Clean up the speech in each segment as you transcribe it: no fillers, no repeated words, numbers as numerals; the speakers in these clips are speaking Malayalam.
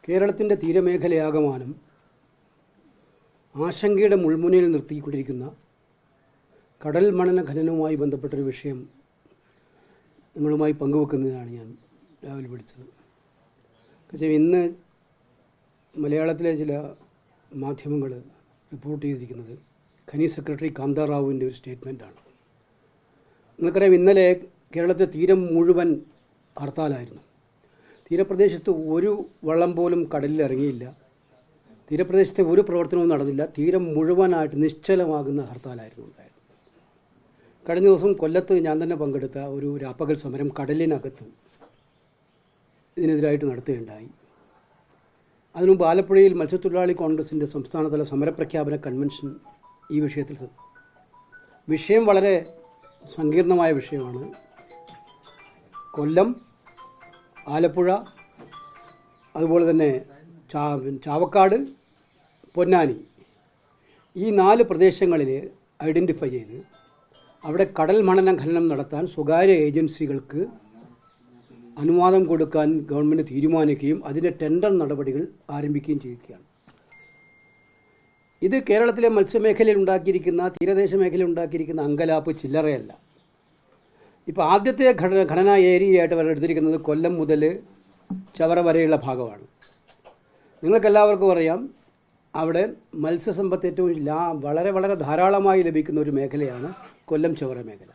കേരളത്തിൻ്റെ തീരമേഖലയാകമാനം ആശങ്കയുടെ മുൾമുനയിൽ നിർത്തിക്കൊണ്ടിരിക്കുന്ന കടൽ മണൽ ഖനനവുമായി ബന്ധപ്പെട്ടൊരു വിഷയം നിങ്ങളുമായി പങ്കുവെക്കുന്നതിനാണ് ഞാൻ രാവിലെ വിളിച്ചത്. പക്ഷേ ഇന്ന് മലയാളത്തിലെ ചില മാധ്യമങ്ങൾ റിപ്പോർട്ട് ചെയ്തിരിക്കുന്നത് ഖനി സെക്രട്ടറി കാന്താറാവുവിൻ്റെ ഒരു സ്റ്റേറ്റ്മെൻറ്റാണ്. നിങ്ങൾക്കറിയാം, ഇന്നലെ കേരളത്തിലെ തീരം മുഴുവൻ ഹർത്താലായിരുന്നു. തീരപ്രദേശത്ത് ഒരു വള്ളം പോലും കടലിൽ ഇറങ്ങിയില്ല. തീരപ്രദേശത്തെ ഒരു പ്രവർത്തനവും നടന്നില്ല. തീരം മുഴുവനായിട്ട് നിശ്ചലമാകുന്ന ഹർത്താലായിരുന്നു ഉണ്ടായത്. കഴിഞ്ഞ ദിവസം കൊല്ലത്ത് ഞാൻ തന്നെ പങ്കെടുത്ത ഒരു രാപ്പകൽ സമരം കടലിനകത്ത് ഇതിനെതിരായിട്ട് നടത്തുകയുണ്ടായി. അതിനുമുമ്പ് ആലപ്പുഴയിൽ മത്സ്യത്തൊഴിലാളി കോൺഗ്രസിൻ്റെ സംസ്ഥാനതല സമരപ്രഖ്യാപന കൺവെൻഷൻ ഈ വിഷയം വളരെ സങ്കീർണമായ വിഷയമാണ്. കൊല്ലം, ആലപ്പുഴ, അതുപോലെ തന്നെ ചാവക്കാട്, പൊന്നാനി, ഈ 4 പ്രദേശങ്ങളിൽ ഐഡൻറ്റിഫൈ ചെയ്ത് അവിടെ കടൽ മണൽ ഖനനം നടത്താൻ സ്വകാര്യ ഏജൻസികൾക്ക് അനുവാദം കൊടുക്കാൻ ഗവൺമെൻറ് തീരുമാനിക്കുകയും അതിൻ്റെ ടെൻഡർ നടപടികൾ ആരംഭിക്കുകയും ചെയ്യുകയാണ്. ഇത് കേരളത്തിലെ മത്സ്യമേഖലയിൽ ഉണ്ടാക്കിയിരിക്കുന്ന, തീരദേശ മേഖലയിൽ ഉണ്ടാക്കിയിരിക്കുന്ന അങ്കലാപ്പ് ചില്ലറയല്ല. ഇപ്പോൾ ആദ്യത്തെ ഘടനാ ഏരിയയായിട്ട് അവർ എടുത്തിരിക്കുന്നത് കൊല്ലം മുതൽ ചവറ വരെയുള്ള ഭാഗമാണ്. നിങ്ങൾക്കെല്ലാവർക്കും അറിയാം, അവിടെ മത്സ്യസമ്പത്ത് ഏറ്റവും വളരെ വളരെ ധാരാളമായി ലഭിക്കുന്ന ഒരു മേഖലയാണ് കൊല്ലം ചവറ മേഖല.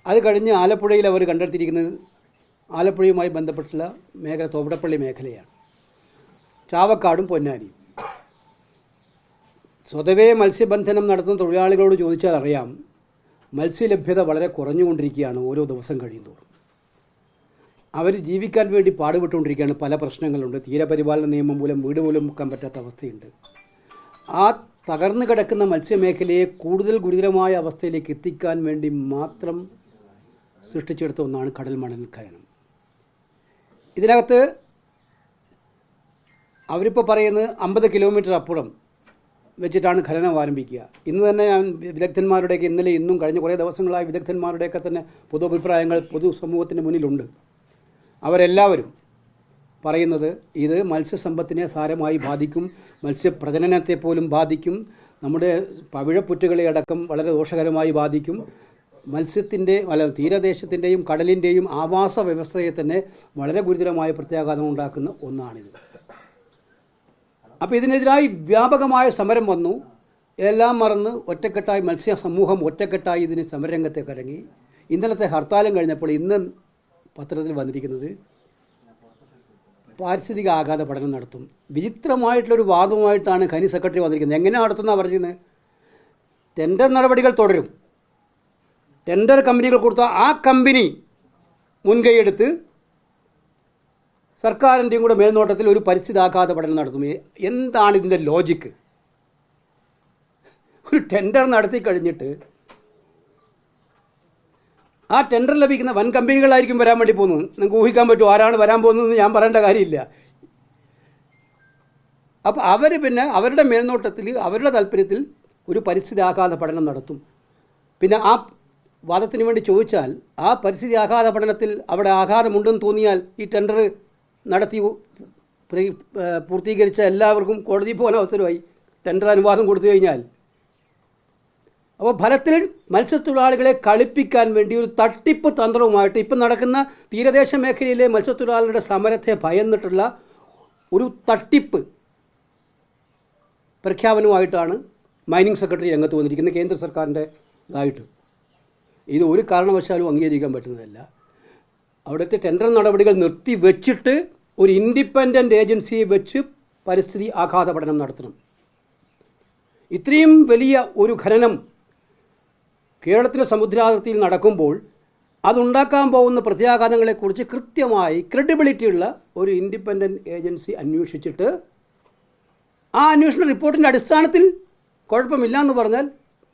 അത് കഴിഞ്ഞ് ആലപ്പുഴയിൽ അവർ കണ്ടെത്തിയിരിക്കുന്നത് ആലപ്പുഴയുമായി ബന്ധപ്പെട്ടുള്ള മേഖല തോപ്പടപ്പള്ളി മേഖലയാണ്. ചാവക്കാടും പൊന്നാനിയും. സ്വതവേ മത്സ്യബന്ധനം നടത്തുന്ന തൊഴിലാളികളോട് ചോദിച്ചാൽ അറിയാം, മത്സ്യലഭ്യത വളരെ കുറഞ്ഞുകൊണ്ടിരിക്കുകയാണ് ഓരോ ദിവസം കഴിയുന്തോറും. അവർ ജീവിക്കാൻ വേണ്ടി പാടുപെട്ടുകൊണ്ടിരിക്കുകയാണ്. പല പ്രശ്നങ്ങളുണ്ട്. തീരപരിപാലന നിയമം മൂലം വീട് പോലും വെക്കാൻ പറ്റാത്ത അവസ്ഥയുണ്ട്. ആ തകർന്നു കിടക്കുന്ന മത്സ്യമേഖലയെ കൂടുതൽ ഗുരുതരമായ അവസ്ഥയിലേക്ക് എത്തിക്കാൻ വേണ്ടി മാത്രം സൃഷ്ടിച്ചെടുത്ത ഒന്നാണ് കടൽ മണൽ ഖനനം. ഇതിനകത്ത് അവരിപ്പോൾ പറയുന്നത് 50 കിലോമീറ്റർ അപ്പുറം വെച്ചിട്ടാണ് ഖനനം ആരംഭിക്കുക. ഇന്ന് തന്നെ ഞാൻ വിദഗ്ധന്മാരുടെയൊക്കെ ഇന്നലെ ഇന്നും കഴിഞ്ഞ കുറേ ദിവസങ്ങളായി വിദഗ്ധന്മാരുടെയൊക്കെ തന്നെ പൊതുഅഭിപ്രായങ്ങൾ പൊതുസമൂഹത്തിന് മുന്നിലുണ്ട്. അവരെല്ലാവരും പറയുന്നത് ഇത് മത്സ്യസമ്പത്തിനെ സാരമായി ബാധിക്കും, മത്സ്യപ്രജനനത്തെ പോലും ബാധിക്കും, നമ്മുടെ പവിഴപ്പുറ്റുകളെ അടക്കം വളരെ ദോഷകരമായി ബാധിക്കും, തീരദേശത്തിൻ്റെയും കടലിൻ്റെയും ആവാസ വ്യവസ്ഥയെ തന്നെ വളരെ ഗുരുതരമായ പ്രത്യാഘാതം ഉണ്ടാക്കുന്ന ഒന്നാണിത്. അപ്പോൾ ഇതിനെതിരായി വ്യാപകമായ സമരം വന്നു. എല്ലാം മറന്ന് ഒറ്റക്കെട്ടായി മത്സ്യ സമൂഹം ഒറ്റക്കെട്ടായി ഇതിന് സമരരംഗത്തേക്ക് ഇറങ്ങി. ഇന്നലത്തെ ഹർത്താലും കഴിഞ്ഞപ്പോൾ ഇന്ന് പത്രത്തിൽ വന്നിരിക്കുന്നത് പാരിസ്ഥിതിക ആഘാത പഠനം നടത്തും. വിചിത്രമായിട്ടുള്ളൊരു വാദവുമായിട്ടാണ് ഖനി സെക്രട്ടറി വന്നിരിക്കുന്നത്. എങ്ങനെ നടത്തുന്നതാണ് പറഞ്ഞത്? ടെൻഡർ നടപടികൾ തുടരും. ടെൻഡർ കമ്പനികൾ കൊടുത്ത ആ കമ്പനി മുൻകൈയെടുത്ത് സർക്കാരിൻ്റെയും കൂടെ മേൽനോട്ടത്തിൽ ഒരു പരിസ്ഥിതിയാഘാത പഠനം നടത്തും. എന്താണ് ഇതിൻ്റെ ലോജിക്ക്? ഒരു ടെൻഡർ നടത്തി കഴിഞ്ഞിട്ട് ആ ടെൻഡർ ലഭിക്കുന്ന വൻ കമ്പനികളായിരിക്കും വരാൻ വേണ്ടി പോകുന്നത്. നിങ്ങൾക്ക് ഊഹിക്കാൻ പറ്റും ആരാണ് വരാൻ പോകുന്നതെന്ന് ഞാൻ പറയേണ്ട കാര്യമില്ല. അപ്പോൾ അവർ പിന്നെ അവരുടെ മേൽനോട്ടത്തിൽ അവരുടെ താല്പര്യത്തിൽ ഒരു പരിസ്ഥിതി ആഘാത പഠനം നടത്തും. പിന്നെ ആ വാദത്തിന് വേണ്ടി ചോദിച്ചാൽ ആ പരിസ്ഥിതി ആഘാത പഠനത്തിൽ അവിടെ ആഘാതമുണ്ടെന്ന് തോന്നിയാൽ ഈ ടെൻഡർ നടത്തി പൂർത്തീകരിച്ച എല്ലാവർക്കും കോടതിയിൽ പോകാൻ അവസരമായി. ടെൻഡർ അനുവാദം കൊടുത്തു കഴിഞ്ഞാൽ അപ്പോൾ ഫലത്തിൽ മത്സ്യത്തൊഴിലാളികളെ കളിപ്പിക്കാൻ വേണ്ടി ഒരു തട്ടിപ്പ് തന്ത്രവുമായിട്ട് ഇപ്പം നടക്കുന്ന തീരദേശ മേഖലയിലെ മത്സ്യത്തൊഴിലാളികളുടെ സമരത്തെ ഭയന്നിട്ടുള്ള ഒരു തട്ടിപ്പ് പ്രഖ്യാപനവുമായിട്ടാണ് മൈനിങ് സെക്രട്ടറി രംഗത്ത് വന്നിരിക്കുന്നത്, കേന്ദ്ര സർക്കാരിൻ്റെ ഇതായിട്ട്. ഇത് ഒരു കാരണവശാലും അംഗീകരിക്കാൻ പറ്റുന്നതല്ല. അവിടുത്തെ ടെൻഡർ നടപടികൾ നിർത്തി വെച്ചിട്ട് ഒരു ഇൻഡിപെൻഡൻ്റ് ഏജൻസിയെ വെച്ച് പരിസ്ഥിതി ആഘാത പഠനം നടത്തണം. ഇത്രയും വലിയ ഒരു ഖനനം കേരളത്തിലെ സമുദ്രാതിർത്തിയിൽ നടക്കുമ്പോൾ അതുണ്ടാക്കാൻ പോകുന്ന പ്രത്യാഘാതങ്ങളെക്കുറിച്ച് കൃത്യമായി ക്രെഡിബിലിറ്റിയുള്ള ഒരു ഇൻഡിപെൻഡൻ്റ് ഏജൻസി അന്വേഷിച്ചിട്ട് ആ അന്വേഷണ റിപ്പോർട്ടിൻ്റെ അടിസ്ഥാനത്തിൽ കുഴപ്പമില്ല എന്ന് പറഞ്ഞാൽ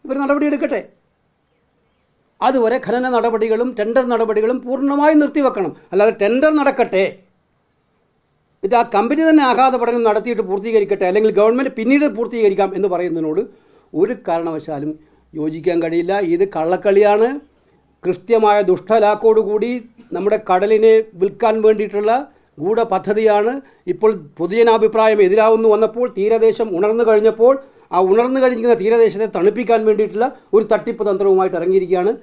ഇവർ നടപടിയെടുക്കട്ടെ. അതുവരെ ഖനന നടപടികളും ടെൻഡർ നടപടികളും പൂർണ്ണമായും നിർത്തിവെക്കണം. അല്ലാതെ ടെൻഡർ നടക്കട്ടെ, ഇത് ആ കമ്പനി തന്നെ ആഘാത പഠനം നടത്തിയിട്ട് പൂർത്തീകരിക്കട്ടെ, അല്ലെങ്കിൽ ഗവൺമെൻറ് പിന്നീട് പൂർത്തീകരിക്കാം എന്ന് പറയുന്നതിനോട് ഒരു കാരണവശാലും യോജിക്കാൻ കഴിയില്ല. ഇത് കള്ളക്കളിയാണ്. കൃത്യമായ ദുഷ്ടലാക്കോടുകൂടി നമ്മുടെ കടലിനെ വിൽക്കാൻ വേണ്ടിയിട്ടുള്ള ഗൂഢപദ്ധതിയാണ്. ഇപ്പോൾ പൊതുജനാഭിപ്രായം എതിരാവുന്നു വന്നപ്പോൾ, തീരദേശം ഉണർന്നു കഴിഞ്ഞപ്പോൾ ആ ഉണർന്നു കഴിഞ്ഞിരിക്കുന്ന തീരദേശത്തെ തണുപ്പിക്കാൻ വേണ്ടിയിട്ടുള്ള ഒരു തട്ടിപ്പ് തന്ത്രവുമായിട്ട് ഇറങ്ങിയിരിക്കുകയാണ്.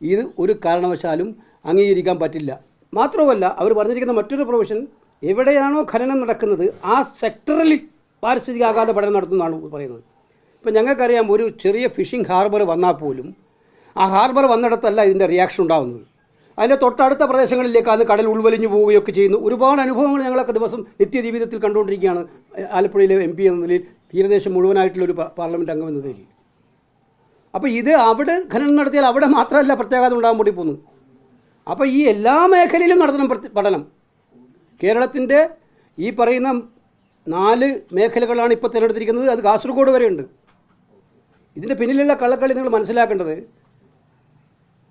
ഇത് ഒരു കാരണവശാലും അംഗീകരിക്കാൻ പറ്റില്ല. മാത്രമല്ല, അവർ പറഞ്ഞിരിക്കുന്ന മറ്റൊരു പ്രൊവിഷൻ, എവിടെയാണോ ഖനനം നടക്കുന്നത് ആ സെക്ടറിൽ പാരിസ്ഥിതിക ആഘാത പഠനം നടത്തുന്നതാണ് പറയുന്നത്. ഇപ്പം ഞങ്ങൾക്കറിയാം, ഒരു ചെറിയ ഫിഷിംഗ് ഹാർബർ വന്നാൽ പോലും ആ ഹാർബർ വന്നിടത്തല്ല ഇതിൻ്റെ റിയാക്ഷൻ ഉണ്ടാകുന്നത്. അതിൻ്റെ തൊട്ടടുത്ത പ്രദേശങ്ങളിലേക്കാണ് കടൽ ഉൾവലിഞ്ഞു പോവുകയൊക്കെ ചെയ്യുന്നു. ഒരുപാട് അനുഭവങ്ങൾ ഞങ്ങളൊക്കെ ദിവസം നിത്യജീവിതത്തിൽ കണ്ടുകൊണ്ടിരിക്കുകയാണ്. ആലപ്പുഴയിലെ MP എന്ന നിലയിൽ, തീരദേശം മുഴുവനായിട്ടുള്ളൊരു പാർലമെൻറ്റ് അംഗം എന്ന നിലയിൽ. അപ്പോൾ ഇത് അവിടെ ഖനനം നടത്തിയാൽ അവിടെ മാത്രമല്ല പ്രത്യാഘാതം ഉണ്ടാകാൻ വേണ്ടി പോകുന്നത്. അപ്പോൾ ഈ എല്ലാ മേഖലയിലും നടത്തണം പഠനം. കേരളത്തിൻ്റെ ഈ പറയുന്ന 4 മേഖലകളാണ് ഇപ്പോൾ തിരഞ്ഞെടുത്തിരിക്കുന്നത്. അത് കാസർഗോഡ് വരെയുണ്ട്. ഇതിൻ്റെ പിന്നിലുള്ള കള്ളക്കളി നിങ്ങൾ മനസ്സിലാക്കേണ്ടത്,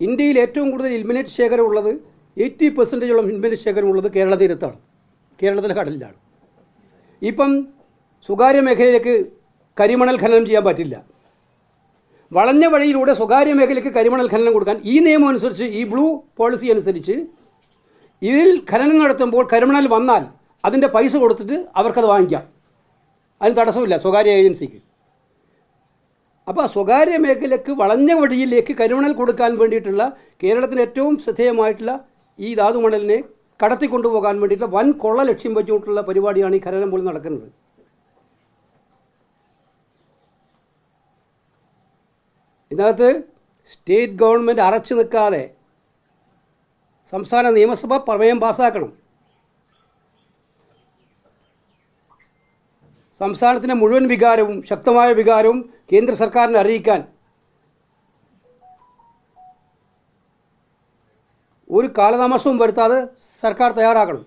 ഇന്ത്യയിൽ ഏറ്റവും കൂടുതൽ ഇൽമിനേറ്റ് ശേഖരം ഉള്ളത് 80% ഇൽമിനേറ്റ് ശേഖരം ഉള്ളത് കേരള തീരത്താണ്, കേരളത്തിലെ കടലിലാണ്. ഇപ്പം സ്വകാര്യ മേഖലയിലേക്ക് കരിമണൽ ഖനനം ചെയ്യാൻ പറ്റില്ല. വളഞ്ഞ വഴിയിലൂടെ സ്വകാര്യ മേഖലയ്ക്ക് കരിമണൽ ഖനനം കൊടുക്കാൻ ഈ നിയമം അനുസരിച്ച്, ഈ ബ്ലൂ പോളിസി അനുസരിച്ച്, ഇതിൽ ഖനനം നടത്തുമ്പോൾ കരിമണൽ വന്നാൽ അതിൻ്റെ പൈസ കൊടുത്തിട്ട് അവർക്കത് വാങ്ങിക്കാം. അതിന് തടസ്സമില്ല സ്വകാര്യ ഏജൻസിക്ക്. അപ്പോൾ സ്വകാര്യ മേഖലയ്ക്ക് വളഞ്ഞ വഴിയിലേക്ക് കരിമണൽ കൊടുക്കാൻ വേണ്ടിയിട്ടുള്ള കേരളത്തിന് ഏറ്റവും ശ്രദ്ധേയമായിട്ടുള്ള ഈ ധാതുമണലിനെ കടത്തിക്കൊണ്ടുപോകാൻ വേണ്ടിയിട്ടുള്ള വൻ കൊള്ള ലക്ഷ്യം വെച്ചുകൊണ്ടുള്ള പരിപാടിയാണ് ഈ ഖനനം പോലും നടക്കുന്നത്. ഇതിനകത്ത് സ്റ്റേറ്റ് ഗവൺമെൻറ് അറച്ചു നിൽക്കാതെ സംസ്ഥാന നിയമസഭ പ്രമേയം പാസ്സാക്കണം. സംസ്ഥാനത്തിൻ്റെ മുഴുവൻ വികാരവും, ശക്തമായ വികാരവും കേന്ദ്ര സർക്കാരിനെ അറിയിക്കാൻ ഒരു കാലതാമസവും വരുത്താതെ സർക്കാർ തയ്യാറാക്കണം.